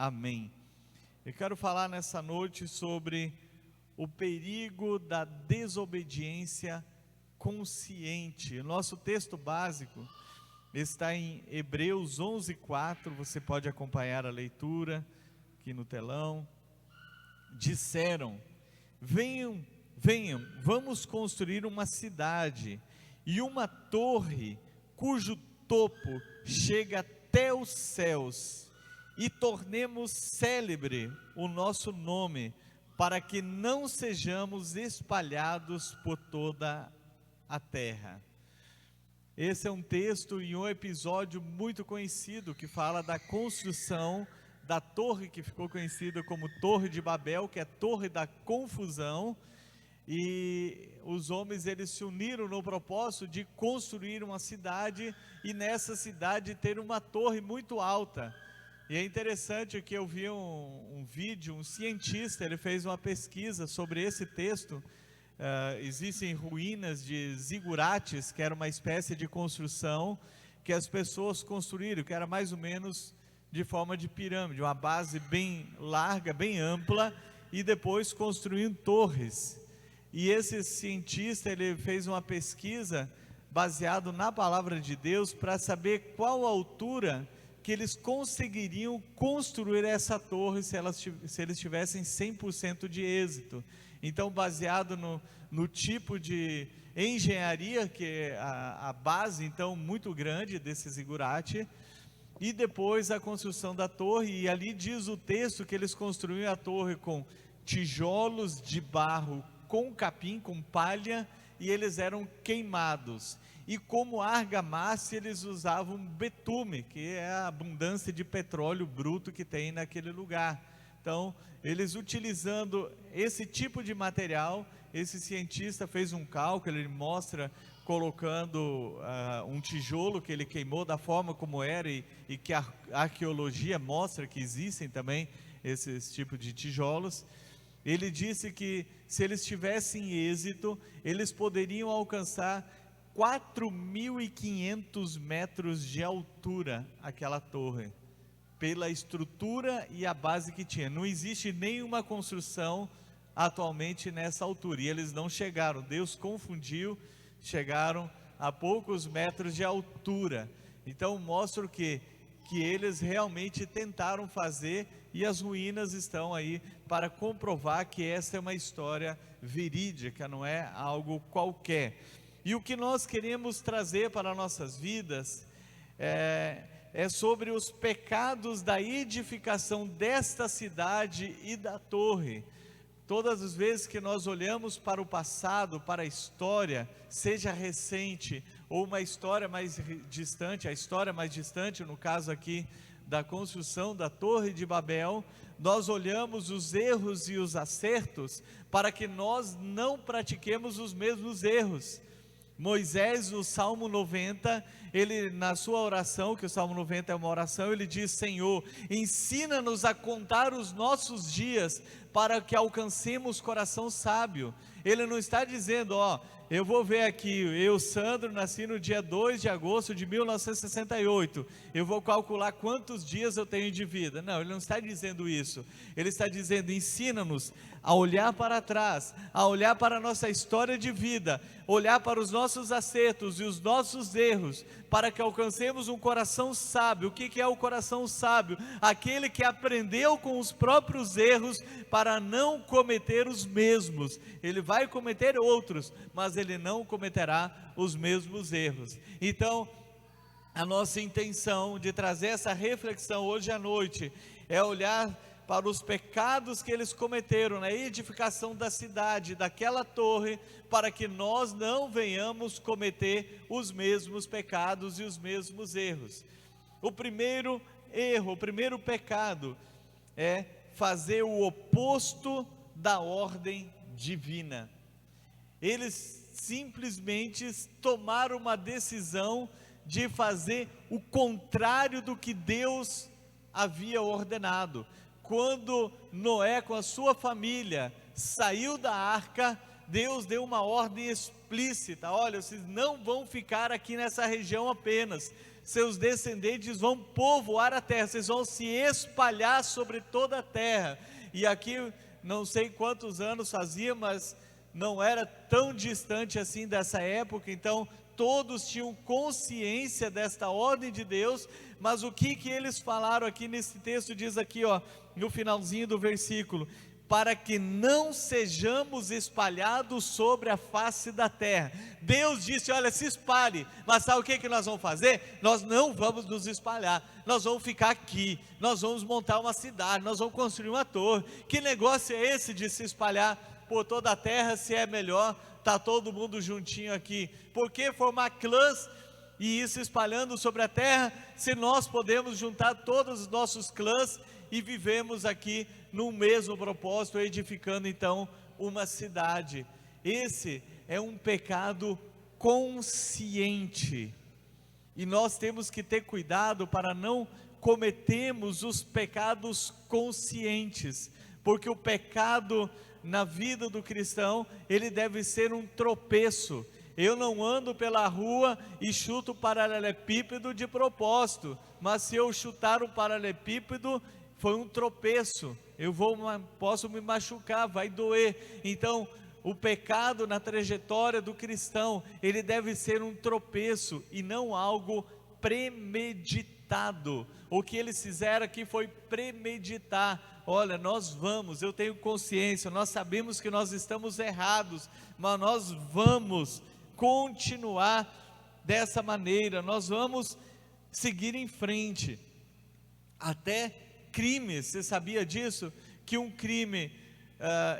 Amém. Eu quero falar nessa noite sobre o perigo da desobediência consciente. O nosso texto básico está em Hebreus 11:4, você pode acompanhar a leitura aqui no telão. Disseram: venham, venham, vamos construir uma cidade e uma torre cujo topo chega até os céus, e tornemos célebre o nosso nome, para que não sejamos espalhados por toda a terra. Esse é um texto e um episódio muito conhecido, que fala da construção da torre que ficou conhecida como Torre de Babel, que é a Torre da Confusão. E os homens, eles se uniram no propósito de construir uma cidade, e nessa cidade ter uma torre muito alta. E é interessante que eu vi um vídeo, um cientista, ele fez uma pesquisa sobre esse texto. Existem ruínas de zigurates, que era uma espécie de construção que as pessoas construíram, que era mais ou menos de forma de pirâmide, uma base bem larga, bem ampla, e depois construindo torres. E esse cientista, ele fez uma pesquisa baseado na palavra de Deus, para saber qual a altura que eles conseguiriam construir essa torre, se eles tivessem 100% de êxito. Então, baseado no tipo de engenharia, que é a base, então, muito grande desse zigurate, e depois a construção da torre. E ali diz o texto que eles construíram a torre com tijolos de barro, com capim, com palha, e eles eram queimados. E como argamassa, eles usavam betume, que é a abundância de petróleo bruto que tem naquele lugar. Então, eles utilizando esse tipo de material, esse cientista fez um cálculo, ele mostra colocando um tijolo que ele queimou da forma como era, e que a arqueologia mostra que existem também esses tipos de tijolos. Ele disse que se eles tivessem êxito, eles poderiam alcançar 4.500 metros de altura, aquela torre, pela estrutura e a base que tinha. Não existe nenhuma construção atualmente nessa altura, e eles não chegaram. Deus confundiu, chegaram a poucos metros de altura. Então mostra o quê? Que eles realmente tentaram fazer, e as ruínas estão aí para comprovar que essa é uma história verídica, não é algo qualquer. E o que nós queremos trazer para nossas vidas é sobre os pecados da edificação desta cidade e da torre. Todas as vezes que nós olhamos para o passado, para a história, seja recente ou uma história mais distante, a história mais distante, no caso aqui da construção da Torre de Babel, nós olhamos os erros e os acertos para que nós não pratiquemos os mesmos erros. Moisés, no Salmo 90, ele, na sua oração, que o Salmo 90 é uma oração, ele diz: Senhor, ensina-nos a contar os nossos dias, para que alcancemos coração sábio. Ele não está dizendo, eu vou ver aqui, eu, Sandro, nasci no dia 2 de agosto de 1968, eu vou calcular quantos dias eu tenho de vida. Não, ele não está dizendo isso. Ele está dizendo: ensina-nos a olhar para trás, a olhar para a nossa história de vida, olhar para os nossos acertos e os nossos erros, para que alcancemos um coração sábio. O que é o coração sábio? Aquele que aprendeu com os próprios erros para não cometer os mesmos. Ele vai cometer outros, mas ele não cometerá os mesmos erros. Então, a nossa intenção de trazer essa reflexão hoje à noite é olhar para os pecados que eles cometeram na edificação da cidade, daquela torre, para que nós não venhamos cometer os mesmos pecados e os mesmos erros. O primeiro erro, o primeiro pecado é fazer o oposto da ordem divina. Eles simplesmente tomaram uma decisão de fazer o contrário do que Deus havia ordenado. Quando Noé com a sua família saiu da arca, Deus deu uma ordem explícita: olha, vocês não vão ficar aqui nessa região apenas, seus descendentes vão povoar a terra, vocês vão se espalhar sobre toda a terra. E aqui, não sei quantos anos fazia, mas não era tão distante assim dessa época, então todos tinham consciência desta ordem de Deus. Mas o que eles falaram aqui nesse texto? Diz aqui, ó, no finalzinho do versículo: para que não sejamos espalhados sobre a face da terra. Deus disse: olha, se espalhe, mas sabe o que nós vamos fazer? Nós não vamos nos espalhar, nós vamos ficar aqui, nós vamos montar uma cidade, nós vamos construir uma torre. Que negócio é esse de se espalhar por toda a terra, se é melhor estar todo mundo juntinho aqui? Por que formar clãs e ir se espalhando sobre a terra, se nós podemos juntar todos os nossos clãs e vivemos aqui no mesmo propósito, edificando então uma cidade? Esse é um pecado consciente, e nós temos que ter cuidado para não cometermos os pecados conscientes, porque o pecado na vida do cristão, ele deve ser um tropeço. Eu não ando pela rua e chuto o paralelepípedo de propósito, mas se eu chutar o paralelepípedo, foi um tropeço, posso me machucar, vai doer. Então, o pecado na trajetória do cristão, ele deve ser um tropeço e não algo premeditado. O que eles fizeram aqui foi premeditar. Olha, eu tenho consciência, nós sabemos que nós estamos errados, mas nós vamos continuar dessa maneira, nós vamos seguir em frente. Até crimes, você sabia disso? Que um crime,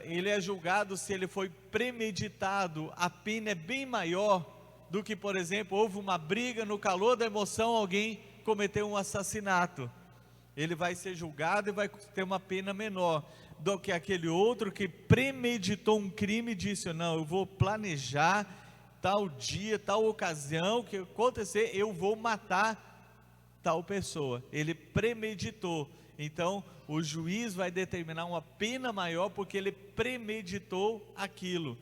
ele é julgado se ele foi premeditado, a pena é bem maior do que, por exemplo, houve uma briga, no calor da emoção alguém cometeu um assassinato. Ele vai ser julgado e vai ter uma pena menor do que aquele outro que premeditou um crime e disse: não, eu vou planejar tal dia, tal ocasião que acontecer, eu vou matar tal pessoa. Ele premeditou. Então o juiz vai determinar uma pena maior porque ele premeditou aquilo.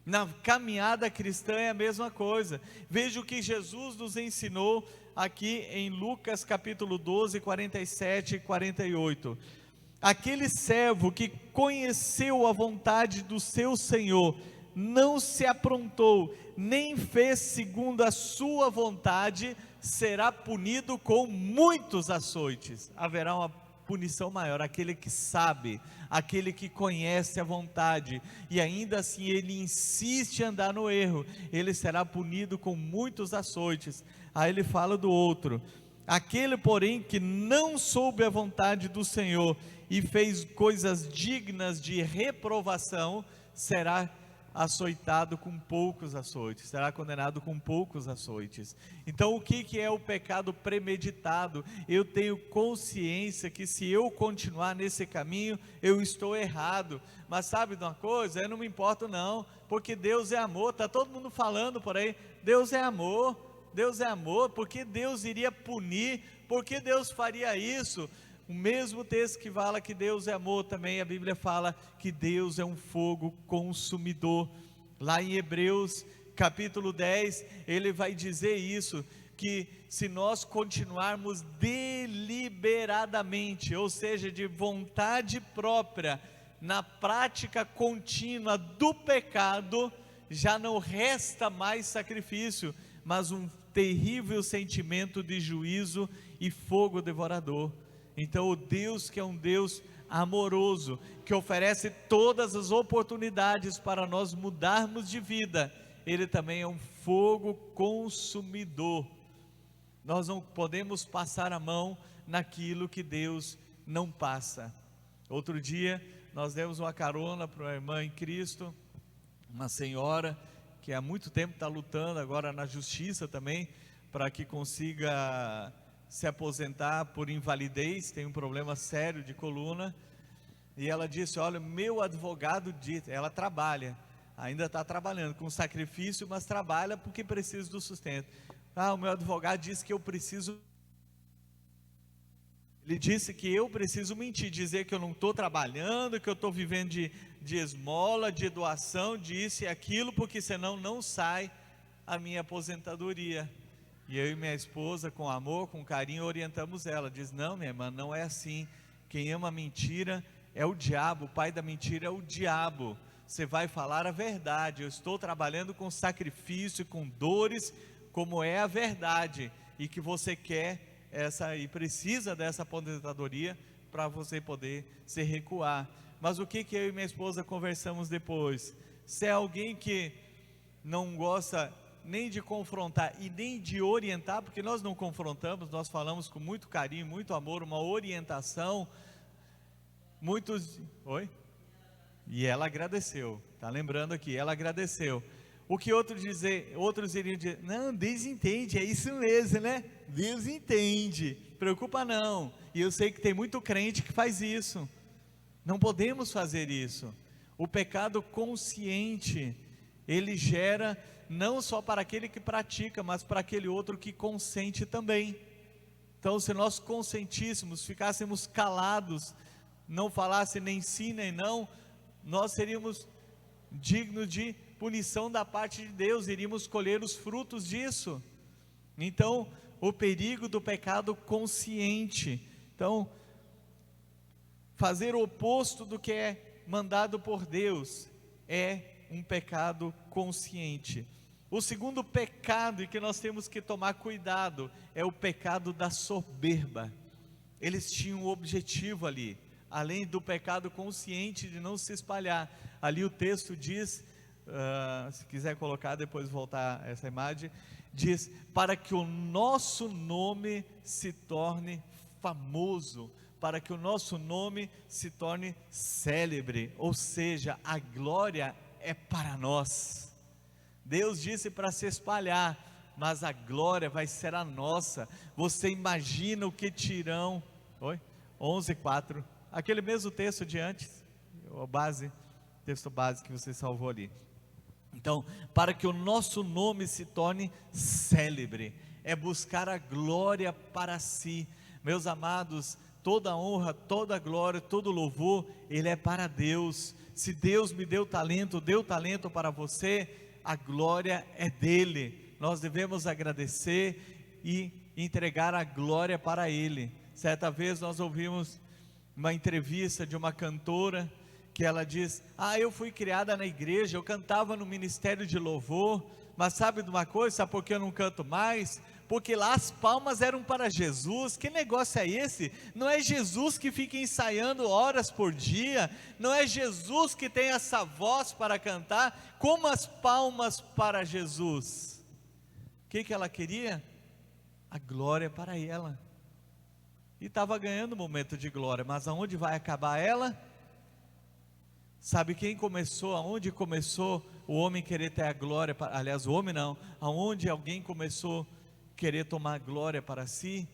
Na caminhada cristã é a mesma coisa. Veja o que Jesus nos ensinou aqui em Lucas capítulo 12, 47 e 48. Aquele servo que conheceu a vontade do seu Senhor, não se aprontou, nem fez segundo a sua vontade, será punido com muitos açoites. Haverá uma punição maior. Aquele que sabe, aquele que conhece a vontade, e ainda assim ele insiste em andar no erro, ele será punido com muitos açoites. Aí ele fala do outro: aquele porém que não soube a vontade do Senhor, e fez coisas dignas de reprovação, será açoitado com poucos açoites, será condenado com poucos açoites. Então o que é o pecado premeditado? Eu tenho consciência que se eu continuar nesse caminho, eu estou errado, mas sabe de uma coisa? Eu não me importo não, porque Deus é amor. Está todo mundo falando por aí, Deus é amor, Deus é amor. Por que Deus iria punir? Por que Deus faria isso? O mesmo texto que fala que Deus é amor, também a Bíblia fala que Deus é um fogo consumidor. Lá em Hebreus capítulo 10, ele vai dizer isso, que se nós continuarmos deliberadamente, ou seja, de vontade própria, na prática contínua do pecado, já não resta mais sacrifício, mas um terrível sentimento de juízo e fogo devorador. Então o Deus que é um Deus amoroso, que oferece todas as oportunidades para nós mudarmos de vida, Ele também é um fogo consumidor. Nós não podemos passar a mão naquilo que Deus não passa. Outro dia nós demos uma carona para uma irmã em Cristo, uma senhora que há muito tempo está lutando agora na justiça também, para que consiga se aposentar por invalidez, tem um problema sério de coluna, e ela disse: olha, meu advogado disse, ela trabalha, ainda está trabalhando com sacrifício, mas trabalha porque precisa do sustento. O meu advogado disse que eu preciso, ele disse que eu preciso mentir, dizer que eu não estou trabalhando, que eu estou vivendo de esmola, de doação, disso e aquilo, porque senão não sai a minha aposentadoria. E eu e minha esposa, com amor, com carinho, orientamos ela. Diz: não, minha irmã, não é assim. Quem ama a mentira é o diabo, o pai da mentira é o diabo. Você vai falar a verdade. Eu estou trabalhando com sacrifício, com dores, como é a verdade, e que você quer essa e precisa dessa aposentadoria para você poder se recuar. Mas o que eu e minha esposa conversamos depois? Se é alguém que não gosta nem de confrontar e nem de orientar, porque nós não confrontamos, nós falamos com muito carinho, muito amor, uma orientação. Oi? E ela agradeceu, está lembrando aqui, ela agradeceu. O que outros iriam dizer: não, Deus entende, é isso mesmo, né? Deus entende, preocupa não. E eu sei que tem muito crente que faz isso. Não podemos fazer isso. O pecado consciente, ele gera não só para aquele que pratica, mas para aquele outro que consente também. Então, se nós consentíssemos, ficássemos calados, não falasse nem sim nem não, nós seríamos dignos de punição da parte de Deus, iríamos colher os frutos disso. Então, o perigo do pecado consciente. Então, fazer o oposto do que é mandado por Deus é um pecado consciente. O segundo pecado, e que nós temos que tomar cuidado, é o pecado da soberba. Eles tinham um objetivo ali, além do pecado consciente de não se espalhar. Ali o texto diz, se quiser colocar, depois voltar essa imagem, diz: para que o nosso nome se torne famoso, para que o nosso nome se torne célebre, ou seja, a glória é para nós. Deus disse para se espalhar, mas a glória vai ser a nossa. Você imagina o que dirão? 11:4, aquele mesmo texto de antes, texto base que você salvou ali. Então, para que o nosso nome se torne célebre, é buscar a glória para si. Meus amados, toda honra, toda glória, todo louvor, ele é para Deus. Se Deus me deu talento para você, a glória é dele. Nós devemos agradecer e entregar a glória para ele. Certa vez nós ouvimos uma entrevista de uma cantora, que ela diz: eu fui criada na igreja, eu cantava no ministério de louvor, mas sabe de uma coisa, sabe por que eu não canto mais? Porque lá as palmas eram para Jesus. Que negócio é esse? Não é Jesus que fica ensaiando horas por dia, não é Jesus que tem essa voz para cantar, como as palmas para Jesus. O que ela queria? A glória para ela, e estava ganhando um momento de glória, mas aonde vai acabar ela? Sabe quem começou, aonde começou o homem querer ter a glória, aliás o homem não, aonde alguém começou a querer tomar glória para si?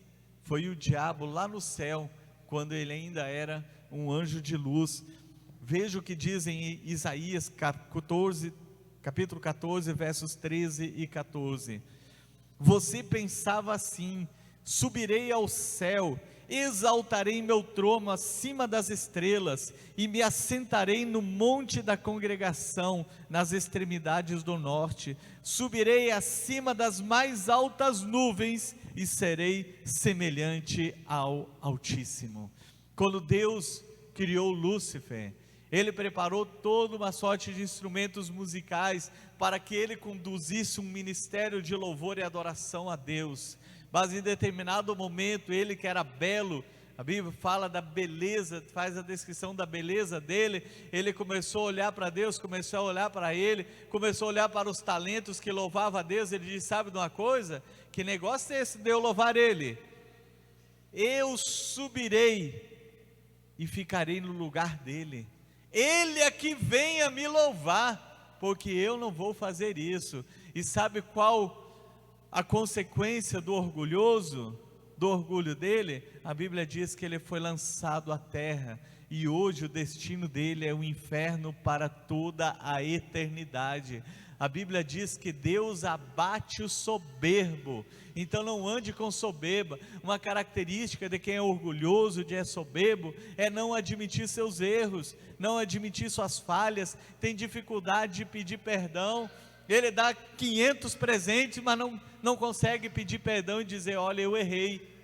Foi o diabo lá no céu, quando ele ainda era um anjo de luz. Veja o que diz em Isaías capítulo 14, versos 13 e 14. Você pensava assim: subirei ao céu, exaltarei meu trono acima das estrelas, e me assentarei no monte da congregação, nas extremidades do norte. Subirei acima das mais altas nuvens, e serei semelhante ao Altíssimo. Quando Deus criou Lúcifer, Ele preparou toda uma sorte de instrumentos musicais, para que ele conduzisse um ministério de louvor e adoração a Deus. Mas em determinado momento, ele que era belo, a Bíblia fala da beleza, faz a descrição da beleza dele, ele começou a olhar para Deus, começou a olhar para ele, começou a olhar para os talentos que louvava a Deus. Ele disse: sabe de uma coisa? Que negócio é esse de eu louvar ele? Eu subirei e ficarei no lugar dele, ele é que venha me louvar, porque eu não vou fazer isso. E sabe qual a consequência do orgulhoso, do orgulho dele? A Bíblia diz que ele foi lançado à terra, e hoje o destino dele é o inferno para toda a eternidade. A Bíblia diz que Deus abate o soberbo. Então não ande com soberba. Uma característica de quem é orgulhoso, de é soberbo, é não admitir seus erros, não admitir suas falhas, tem dificuldade de pedir perdão. ele dá 500 presentes, mas não consegue pedir perdão e dizer: olha, eu errei.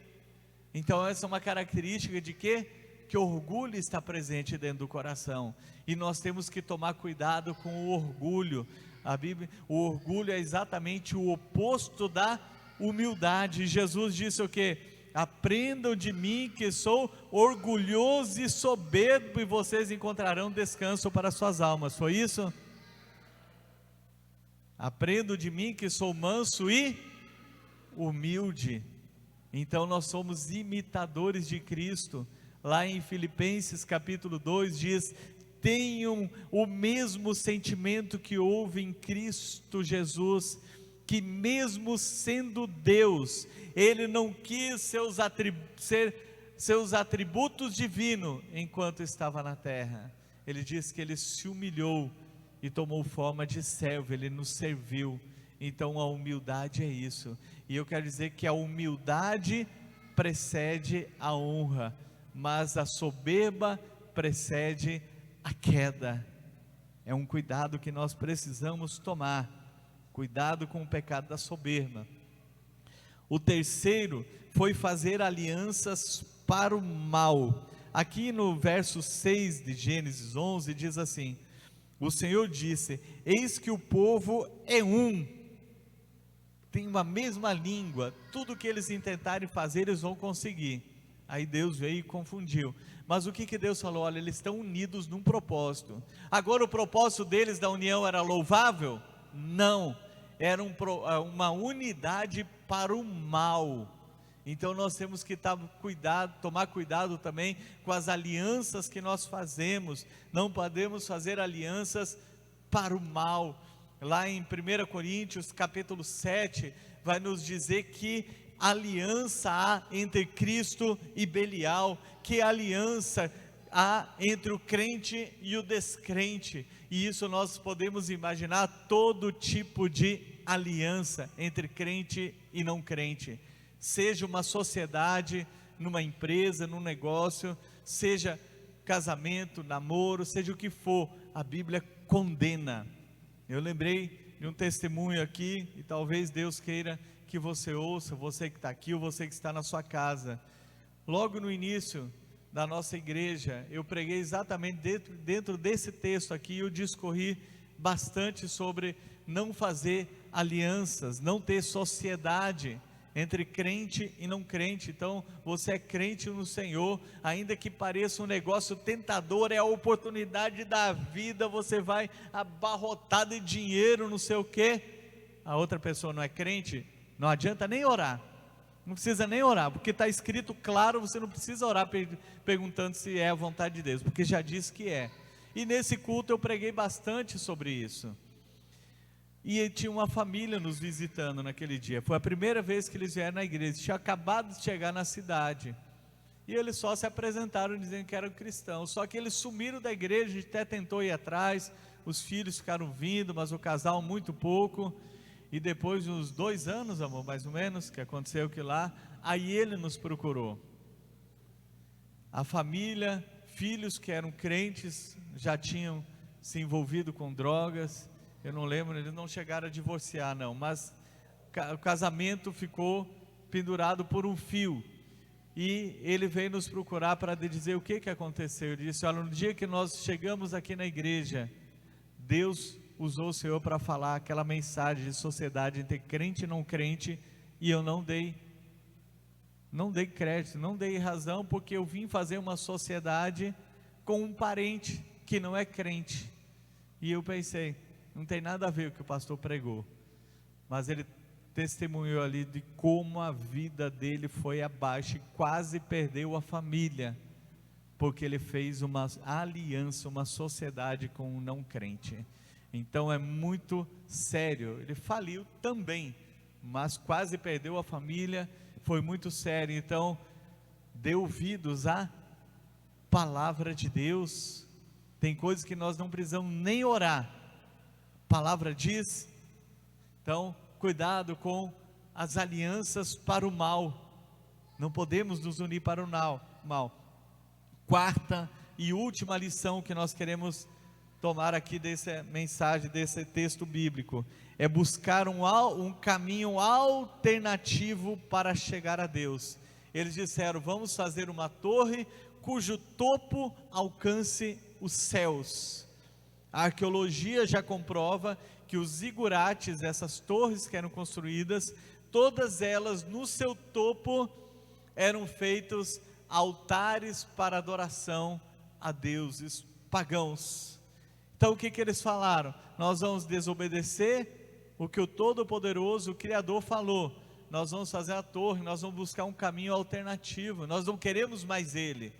Então essa é uma característica de quê? Que orgulho está presente dentro do coração, e nós temos que tomar cuidado com o orgulho. O orgulho é exatamente o oposto da humildade. Jesus disse o quê? Aprendam de mim, que sou orgulhoso e soberbo, e vocês encontrarão descanso para suas almas. Foi isso? Aprendam de mim, que sou manso e humilde. Então nós somos imitadores de Cristo. Lá em Filipenses capítulo 2 diz: tenham o mesmo sentimento que houve em Cristo Jesus, que mesmo sendo Deus, Ele não quis seus atributos divinos enquanto estava na terra. Ele diz que Ele se humilhou e tomou forma de servo, Ele nos serviu. Então a humildade é isso, e eu quero dizer que a humildade precede a honra, mas a soberba precede a queda. É um cuidado que nós precisamos tomar, cuidado com o pecado da soberba. O terceiro foi fazer alianças para o mal. Aqui no verso 6 de Gênesis 11 diz assim: o Senhor disse: eis que o povo é um, tem uma mesma língua, tudo que eles intentarem fazer eles vão conseguir. Aí Deus veio e confundiu. Mas o que Deus falou? Olha, eles estão unidos num propósito. Agora o propósito deles da união era louvável? Não, era uma unidade para o mal. Então nós temos que tomar cuidado também com as alianças que nós fazemos. Não podemos fazer alianças para o mal. Lá em 1 Coríntios capítulo 7 vai nos dizer que aliança há entre Cristo e Belial, que aliança há entre o crente e o descrente. E isso nós podemos imaginar todo tipo de aliança entre crente e não crente, seja uma sociedade, numa empresa, num negócio, seja casamento, namoro, seja o que for, a Bíblia condena. Eu lembrei de um testemunho aqui, e talvez Deus queira que você ouça, você que está aqui ou você que está na sua casa. Logo no início da nossa igreja, eu preguei exatamente dentro desse texto aqui, eu discorri bastante sobre não fazer alianças, não ter sociedade entre crente e não crente. Então você é crente no Senhor, ainda que pareça um negócio tentador, é a oportunidade da vida, você vai abarrotar de dinheiro, não sei o que. A outra pessoa não é crente, não adianta nem orar, não precisa nem orar, porque está escrito claro, você não precisa orar perguntando se é a vontade de Deus, porque já disse que é. E nesse culto eu preguei bastante sobre isso. E tinha uma família nos visitando naquele dia, foi a primeira vez que eles vieram na igreja, tinha acabado de chegar na cidade, e eles só se apresentaram dizendo que eram cristãos, só que eles sumiram da igreja, a gente até tentou ir atrás, os filhos ficaram vindo, mas o casal muito pouco, e depois de uns 2 anos, amor, mais ou menos, que aconteceu aquilo lá, aí ele nos procurou, a família, filhos que eram crentes, já tinham se envolvido com drogas, eu não lembro, eles não chegaram a divorciar não, mas o casamento ficou pendurado por um fio, e ele veio nos procurar para dizer o que aconteceu. Ele disse: olha, no dia que nós chegamos aqui na igreja, Deus usou o Senhor para falar aquela mensagem de sociedade entre crente e não crente, e eu não dei crédito, não dei razão, porque eu vim fazer uma sociedade com um parente que não é crente, e eu pensei, não tem nada a ver com o que o pastor pregou, mas ele testemunhou ali de como a vida dele foi abaixo, e quase perdeu a família, porque ele fez uma aliança, uma sociedade com um não crente. Então é muito sério, ele faliu também, mas quase perdeu a família, foi muito sério. Então dê ouvidos à palavra de Deus, tem coisas que nós não precisamos nem orar, a palavra diz. Então cuidado com as alianças para o mal, não podemos nos unir para o mal. Quarta e última lição que nós queremos tomar aqui dessa mensagem, desse texto bíblico, é buscar um caminho alternativo para chegar a Deus. Eles disseram: vamos fazer uma torre cujo topo alcance os céus. A arqueologia já comprova que os zigurates, essas torres que eram construídas, todas elas no seu topo eram feitos altares para adoração a deuses pagãos. Então o que eles falaram? Nós vamos desobedecer o que o Todo-Poderoso, o Criador, falou. Nós vamos fazer a torre, nós vamos buscar um caminho alternativo. Nós não queremos mais ele,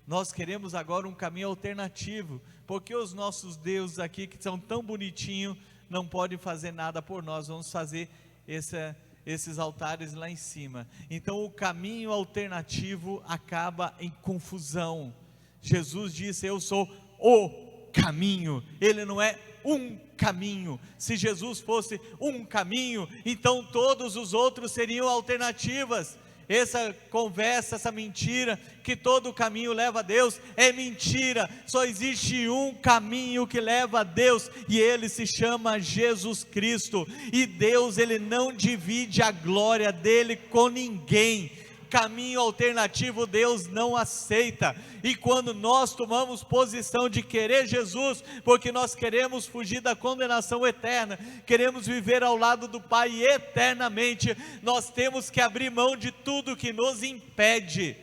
nós queremos agora um caminho alternativo, porque os nossos deuses aqui, que são tão bonitinhos, não podem fazer nada por nós. Vamos fazer esses altares lá em cima. Então o caminho alternativo acaba em confusão. Jesus disse: eu sou o caminho. Ele não é um caminho. Se Jesus fosse um caminho, então todos os outros seriam alternativas. Essa conversa, essa mentira, que todo caminho leva a Deus, é mentira. Só existe um caminho que leva a Deus, e ele se chama Jesus Cristo. E Deus, ele não divide a glória dele com ninguém. Caminho alternativo Deus não aceita. E quando nós tomamos posição de querer Jesus, porque nós queremos fugir da condenação eterna, queremos viver ao lado do Pai eternamente, nós temos que abrir mão de tudo que nos impede.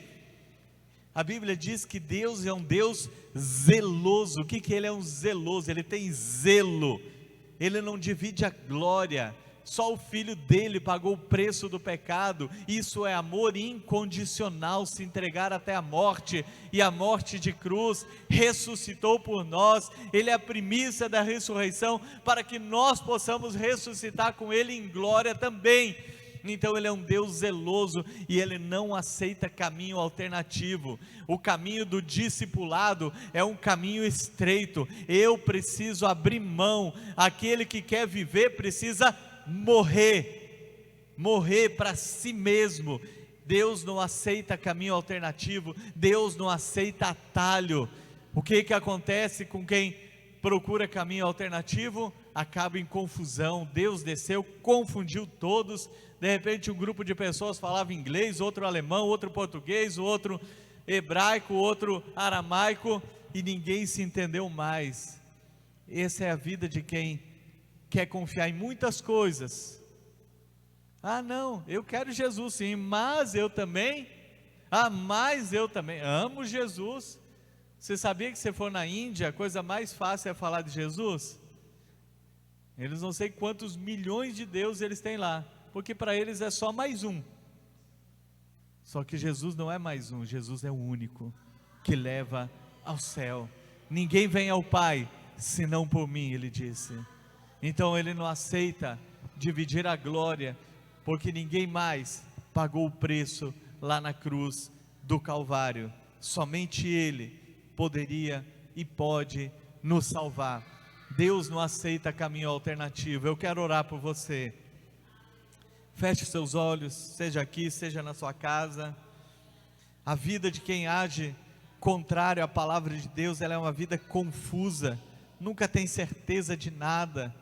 A Bíblia diz que Deus é um Deus zeloso. O que ele é? Um zeloso. Ele tem zelo, ele não divide a glória. Só o Filho dele pagou o preço do pecado. Isso é amor incondicional, se entregar até a morte, e a morte de cruz. Ressuscitou por nós. Ele é a primícia da ressurreição, para que nós possamos ressuscitar com ele em glória também. Então ele é um Deus zeloso, e ele não aceita caminho alternativo. O caminho do discipulado é um caminho estreito. Eu preciso abrir mão. Aquele que quer viver precisa morrer para si mesmo. Deus não aceita caminho alternativo. Deus não aceita atalho. O que acontece com quem procura caminho alternativo? Acaba em confusão. Deus desceu, confundiu todos. De repente um grupo de pessoas falava inglês, outro alemão, outro português, outro hebraico, outro aramaico, e ninguém se entendeu mais. Essa é a vida de quem quer confiar em muitas coisas. Ah não, eu quero Jesus sim, mas eu também amo Jesus. Você sabia que se for na Índia, a coisa mais fácil é falar de Jesus? Eles não sei quantos milhões de deuses eles têm lá, porque para eles é só mais um. Só que Jesus não é mais um, Jesus é o único que leva ao céu. Ninguém vem ao Pai senão por mim, ele disse. Então ele não aceita dividir a glória, porque ninguém mais pagou o preço lá na cruz do Calvário. Somente ele poderia e pode nos salvar. Deus não aceita caminho alternativo. Eu quero orar por você. Feche seus olhos, seja aqui, seja na sua casa. A vida de quem age contrário à palavra de Deus, ela é uma vida confusa, nunca tem certeza de nada.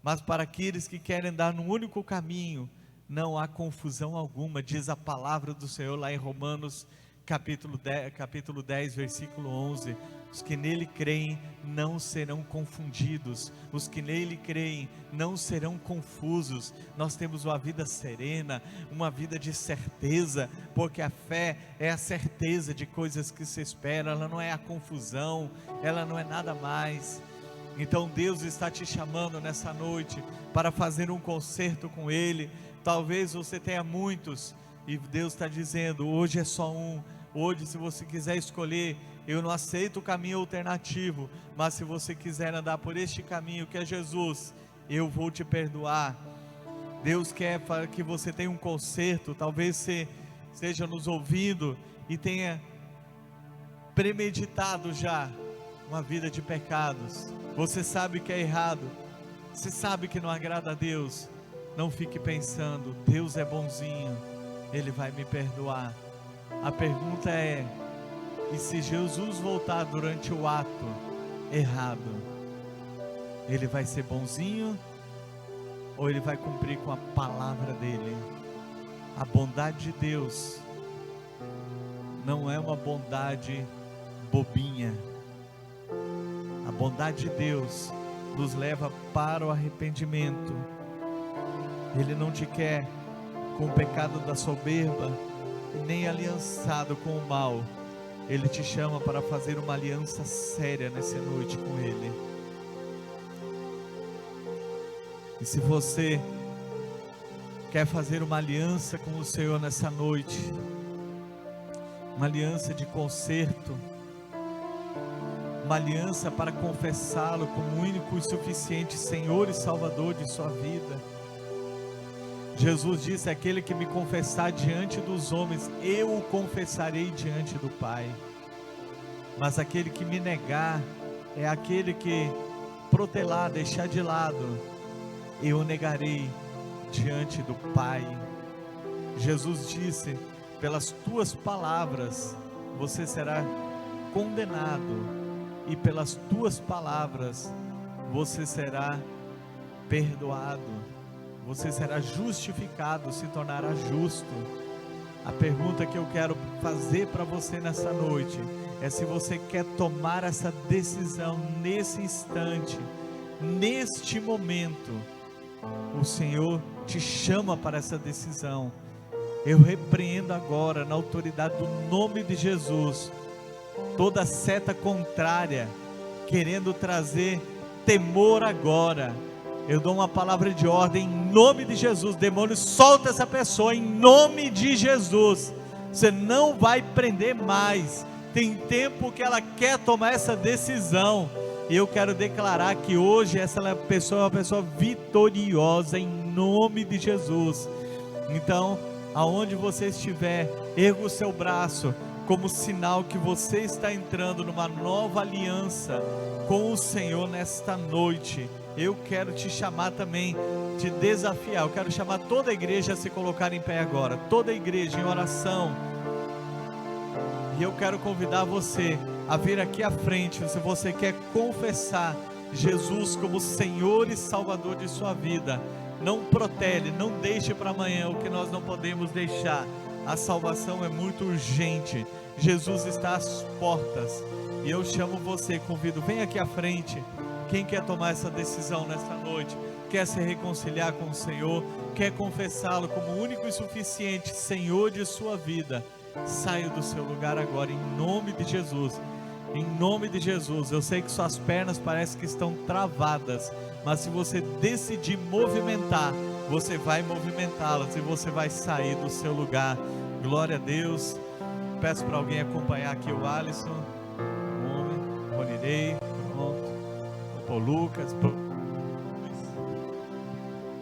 Mas para aqueles que querem andar num único caminho, não há confusão alguma, diz a palavra do Senhor lá em Romanos capítulo 10, versículo 11, os que nele creem não serão confundidos, os que nele creem não serão confusos. Nós temos uma vida serena, uma vida de certeza, porque a fé é a certeza de coisas que se esperam, ela não é a confusão, ela não é nada mais. Então Deus está te chamando nessa noite para fazer um concerto com Ele. Talvez você tenha muitos, e Deus está dizendo, hoje é só um. Hoje, se você quiser escolher, eu não aceito o caminho alternativo, mas se você quiser andar por este caminho que é Jesus, eu vou te perdoar. Deus quer que você tenha um concerto. Talvez você esteja nos ouvindo e tenha premeditado já uma vida de pecados. Você sabe que é errado, você sabe que não agrada a Deus. Não fique pensando, Deus é bonzinho, Ele vai me perdoar. A pergunta é, e se Jesus voltar durante o ato errado, Ele vai ser bonzinho ou ele vai cumprir com a palavra dele? A bondade de Deus não é uma bondade bobinha. A bondade de Deus nos leva para o arrependimento. Ele não te quer com o pecado da soberba, nem aliançado com o mal. Ele te chama para fazer uma aliança séria nessa noite com Ele. E se você quer fazer uma aliança com o Senhor nessa noite, uma aliança de conserto, uma aliança para confessá-lo como único e suficiente Senhor e Salvador de sua vida, Jesus disse: aquele que me confessar diante dos homens, eu o confessarei diante do Pai. Mas aquele que me negar, é aquele que protelar, deixar de lado, eu o negarei diante do Pai. Jesus disse: pelas tuas palavras você será condenado, e pelas tuas palavras você será perdoado, você será justificado, se tornará justo. A pergunta que eu quero fazer para você nessa noite é se você quer tomar essa decisão nesse instante, neste momento. O Senhor te chama para essa decisão. Eu repreendo agora, na autoridade do nome de Jesus, toda seta contrária, querendo trazer temor agora. Eu dou uma palavra de ordem em nome de Jesus. Demônio, solta essa pessoa em nome de Jesus. Você não vai prender mais. Tem tempo que ela quer tomar essa decisão, e eu quero declarar que hoje essa pessoa é uma pessoa vitoriosa em nome de Jesus. Então, aonde você estiver, erga o seu braço como sinal que você está entrando numa nova aliança com o Senhor nesta noite. Eu quero te chamar também, te desafiar. Eu quero chamar toda a igreja a se colocar em pé agora, toda a igreja em oração. E eu quero convidar você a vir aqui à frente, se você quer confessar Jesus como Senhor e Salvador de sua vida. Não protele, não deixe para amanhã o que nós não podemos deixar. A salvação é muito urgente. Jesus está às portas, e eu chamo você, convido, vem aqui à frente. Quem quer tomar essa decisão nesta noite, quer se reconciliar com o Senhor, quer confessá-lo como único e suficiente Senhor de sua vida, saia do seu lugar agora, em nome de Jesus. Em nome de Jesus. Eu sei que suas pernas parecem que estão travadas, mas se você decidir movimentar, você vai movimentá-las e você vai sair do seu lugar. Glória a Deus. Peço para alguém acompanhar aqui o Alisson, o Ronirei, pronto, o Paul Lucas.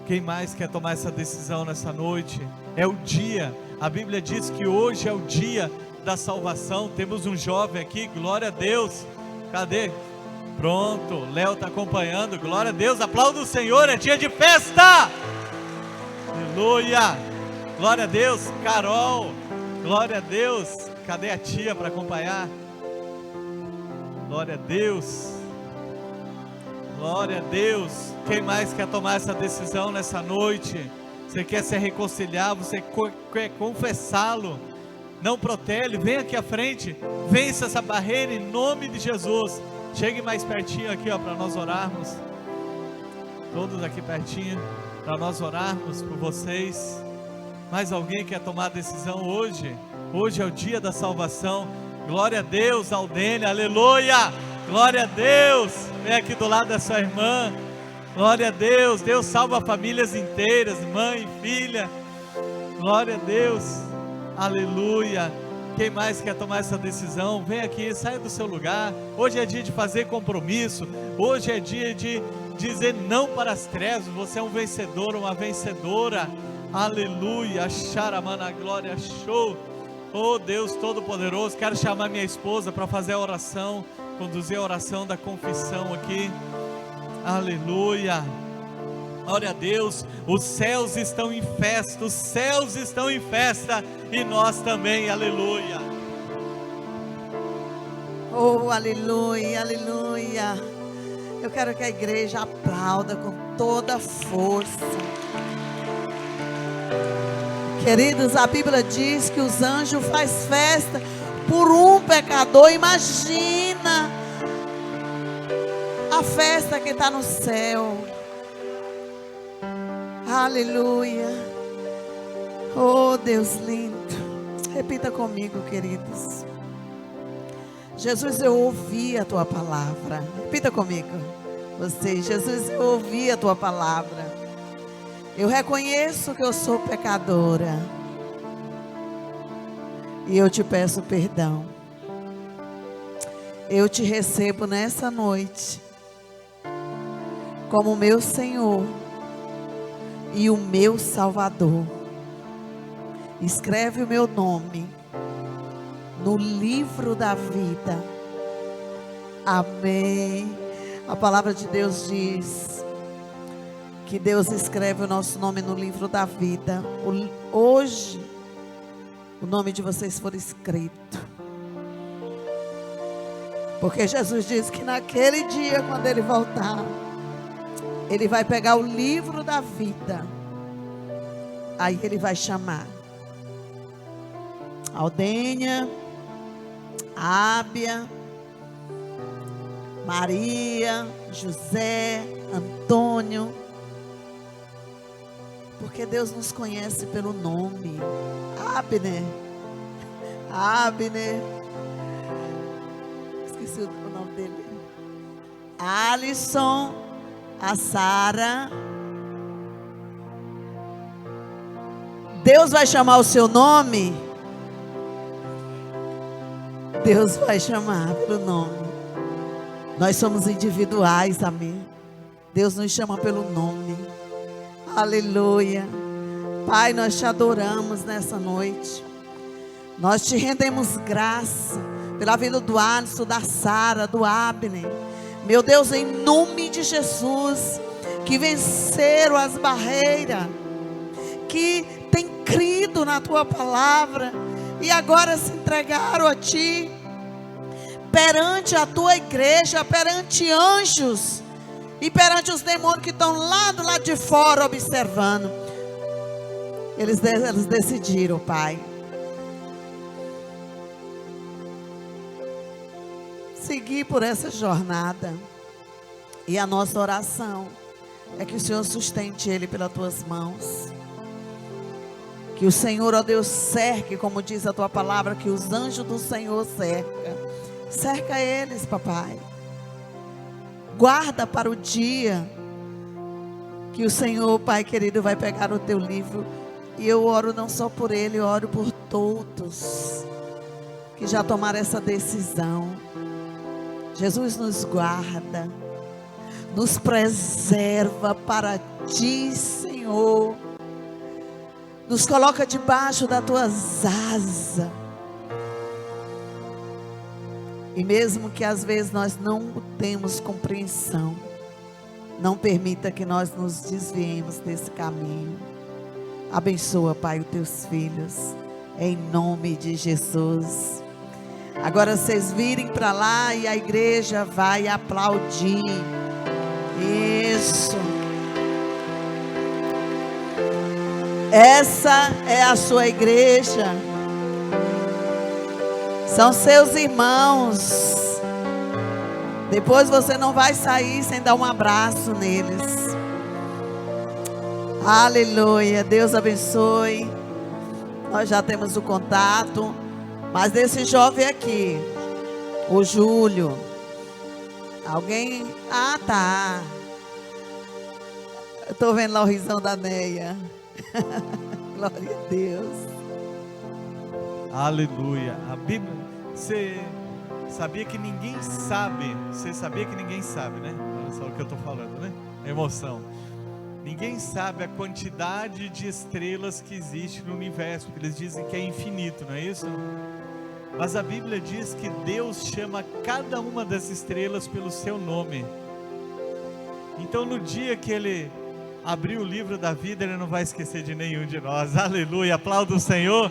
Quem mais quer tomar essa decisão nessa noite? É o dia, a Bíblia diz que hoje é o dia da salvação. Temos um jovem aqui, glória a Deus. Cadê? Pronto, Léo está acompanhando, glória a Deus. Aplauda o Senhor, é dia de festa. Aleluia, glória a Deus. Carol, glória a Deus. Cadê a tia para acompanhar? Glória a Deus. Glória a Deus. Quem mais quer tomar essa decisão nessa noite? Você quer se reconciliar, você quer confessá-lo, não protele, vem aqui à frente, vença essa barreira em nome de Jesus. Chegue mais pertinho aqui, ó, para nós orarmos, todos aqui pertinho, para nós orarmos por vocês. Mais alguém quer tomar a decisão hoje? Hoje é o dia da salvação. Glória a Deus, Aldênia, aleluia, glória a Deus. Vem aqui do lado da sua irmã. Glória a Deus. Deus salva famílias inteiras, mãe, filha. Glória a Deus, aleluia. Quem mais quer tomar essa decisão? Vem aqui, saia do seu lugar. Hoje é dia de fazer compromisso. Hoje é dia de dizer não para as trevas. Você é um vencedor, uma vencedora. Aleluia, Sharamana, glória, show. Oh Deus Todo-Poderoso, quero chamar minha esposa para fazer a oração, conduzir a oração da confissão aqui. Aleluia, glória a Deus. Os céus estão em festa, os céus estão em festa, e nós também, aleluia. Oh, aleluia, aleluia. Eu quero que a igreja aplauda com toda a força. Queridos, a Bíblia diz que os anjos fazem festa por um pecador. Imagina a festa que está no céu. Aleluia. Oh, Deus lindo. Repita comigo, queridos. Jesus, eu ouvi a tua palavra. Repita comigo. Você, Jesus, eu ouvi a tua palavra. Eu reconheço que eu sou pecadora. E eu te peço perdão. Eu te recebo nessa noite como meu Senhor e o meu Salvador. Escreve o meu nome no livro da vida. Amém. A palavra de Deus diz que Deus escreve o nosso nome no livro da vida. Hoje, o nome de vocês foi escrito. Porque Jesus disse que naquele dia, quando Ele voltar, Ele vai pegar o livro da vida. Aí Ele vai chamar Aldenha, Ábia, Maria, José, Antônio. Porque Deus nos conhece pelo nome. Abner. Esqueci o nome dele. Alisson, a Sara. Deus vai chamar o seu nome. Deus vai chamar pelo nome. Nós somos individuais, amém. Deus nos chama pelo nome. Aleluia. Pai, nós te adoramos nessa noite. Nós te rendemos graça pela vida do Alisson, da Sara, do Abner. Meu Deus, em nome de Jesus, que venceram as barreiras, que tem crido na tua palavra e agora se entregaram a ti, perante a tua igreja, perante anjos e perante os demônios que estão lá do lado de fora observando. Eles decidiram, Pai, seguir por essa jornada. E a nossa oração é que o Senhor sustente ele pelas tuas mãos. Que o Senhor, ó Deus, cerque, como diz a tua palavra, que os anjos do Senhor cerca eles, papai. Guarda para o dia que o Senhor, Pai querido, vai pegar o teu livro. E eu oro não só por ele, eu oro por todos que já tomaram essa decisão. Jesus, nos guarda, nos preserva para ti, Senhor. Nos coloca debaixo das tuas asas. E mesmo que às vezes nós não temos compreensão, não permita que nós nos desviemos desse caminho. Abençoa, Pai, os teus filhos, em nome de Jesus. Agora vocês virem para lá e a igreja vai aplaudir. Isso. Essa é a sua igreja. São seus irmãos. Depois você não vai sair sem dar um abraço neles. Aleluia. Deus abençoe. Nós já temos o contato. Mas desse jovem aqui, o Júlio. Alguém? Ah, tá. Eu estou vendo lá o risão da Neia. Glória a Deus. Aleluia. A Bíblia, você sabia que ninguém sabe? Você sabia que ninguém sabe, né? Olha só o que eu estou falando, né? Emoção. Ninguém sabe a quantidade de estrelas que existe no universo, porque eles dizem que é infinito, não é isso? Mas a Bíblia diz que Deus chama cada uma das estrelas pelo seu nome. Então no dia que Ele abrir o livro da vida, Ele não vai esquecer de nenhum de nós. Aleluia, aplauda o Senhor.